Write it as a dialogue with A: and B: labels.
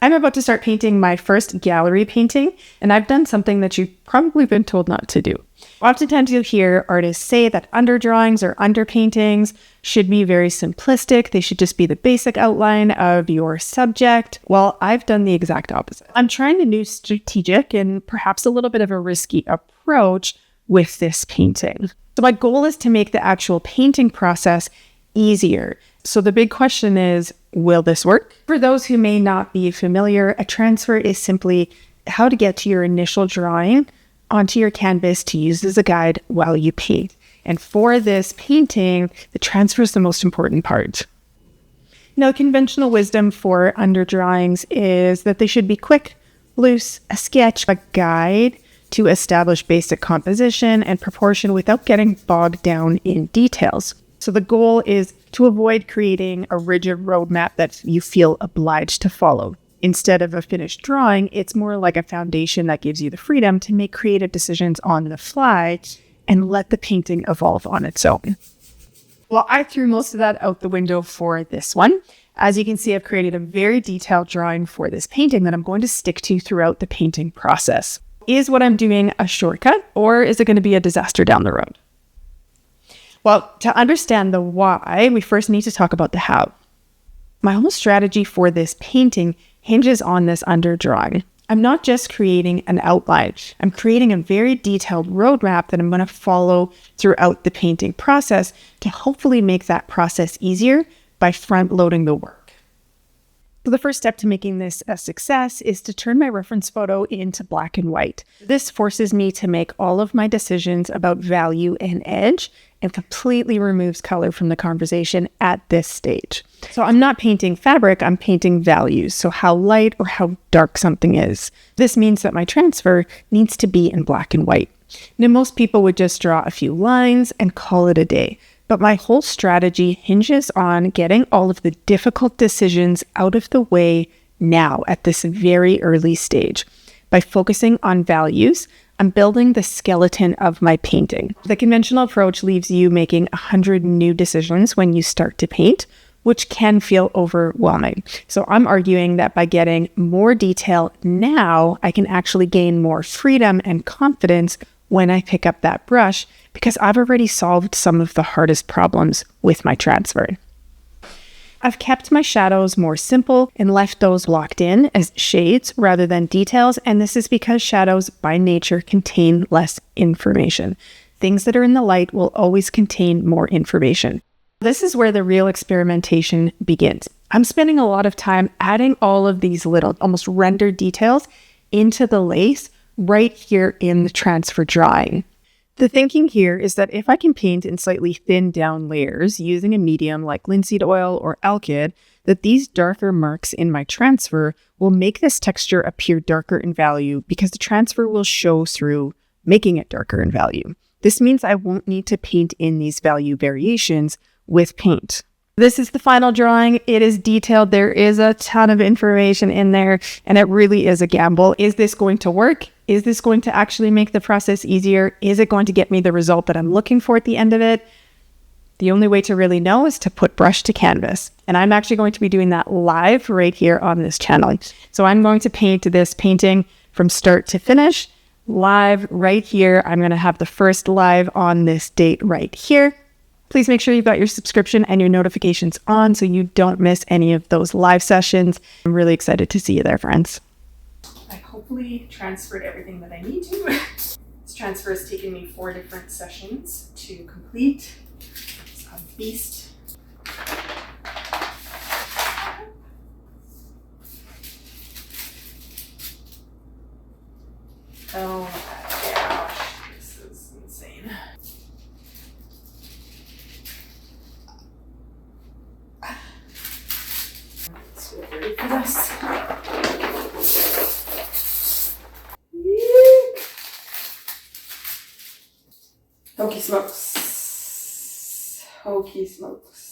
A: I'm about to start painting my first gallery painting, and I've done something that you've probably been told not to do. Oftentimes you'll hear artists say that underdrawings or underpaintings should be very simplistic. They should just be the basic outline of your subject. Well, I've done the exact opposite. I'm trying a new strategic and perhaps a little bit of a risky approach with this painting. So my goal is to make the actual painting process easier. So the big question is, will this work? For those who may not be familiar, a transfer is simply how to get to your initial drawing onto your canvas to use as a guide while you paint. And for this painting, the transfer is the most important part. Now, conventional wisdom for underdrawings is that they should be quick, loose, a sketch, a guide to establish basic composition and proportion without getting bogged down in details. So the goal is to avoid creating a rigid roadmap that you feel obliged to follow. Instead of a finished drawing, it's more like a foundation that gives you the freedom to make creative decisions on the fly and let the painting evolve on its own. Well, I threw most of that out the window for this one. As you can see, I've created a very detailed drawing for this painting that I'm going to stick to throughout the painting process. Is what I'm doing a shortcut, or is it going to be a disaster down the road? Well, to understand the why, we first need to talk about the how. My whole strategy for this painting hinges on this underdrawing. I'm not just creating an outline. I'm creating a very detailed roadmap that I'm going to follow throughout the painting process to hopefully make that process easier by front-loading the work. So the first step to making this a success is to turn my reference photo into black and white. This forces me to make all of my decisions about value and edge and completely removes color from the conversation at this stage. So I'm not painting fabric, I'm painting values. So how light or how dark something is. This means that my transfer needs to be in black and white. Now, most people would just draw a few lines and call it a day. But my whole strategy hinges on getting all of the difficult decisions out of the way now at this very early stage. By focusing on values, I'm building the skeleton of my painting. The conventional approach leaves you making 100 new decisions when you start to paint, which can feel overwhelming. So I'm arguing that by getting more detail now, I can actually gain more freedom and confidence when I pick up that brush, because I've already solved some of the hardest problems with my transfer. I've kept my shadows more simple and left those blocked in as shades rather than details, and this is because shadows by nature contain less information. Things that are in the light will always contain more information. This is where the real experimentation begins. I'm spending a lot of time adding all of these little, almost rendered details into the lace right here in the transfer drawing. The thinking here is that if I can paint in slightly thinned down layers using a medium like linseed oil or alkyd, that these darker marks in my transfer will make this texture appear darker in value because the transfer will show through making it darker in value. This means I won't need to paint in these value variations with paint. This is the final drawing. It is detailed. There is a ton of information in there, and it really is a gamble. Is this going to work? Is this going to actually make the process easier? Is it going to get me the result that I'm looking for at the end of it? The only way to really know is to put brush to canvas. And I'm actually going to be doing that live right here on this channel. So I'm going to paint this painting from start to finish, live right here. I'm going to have the first live on this date right here. Please make sure you've got your subscription and your notifications on so you don't miss any of those live sessions. I'm really excited to see you there, friends. I hopefully transferred everything that I need to. This transfer has taken me 4 different sessions to complete. It's a beast. Oh my gosh, this is insane. Let's get ready for this. Hokey smokes. Hokey smokes.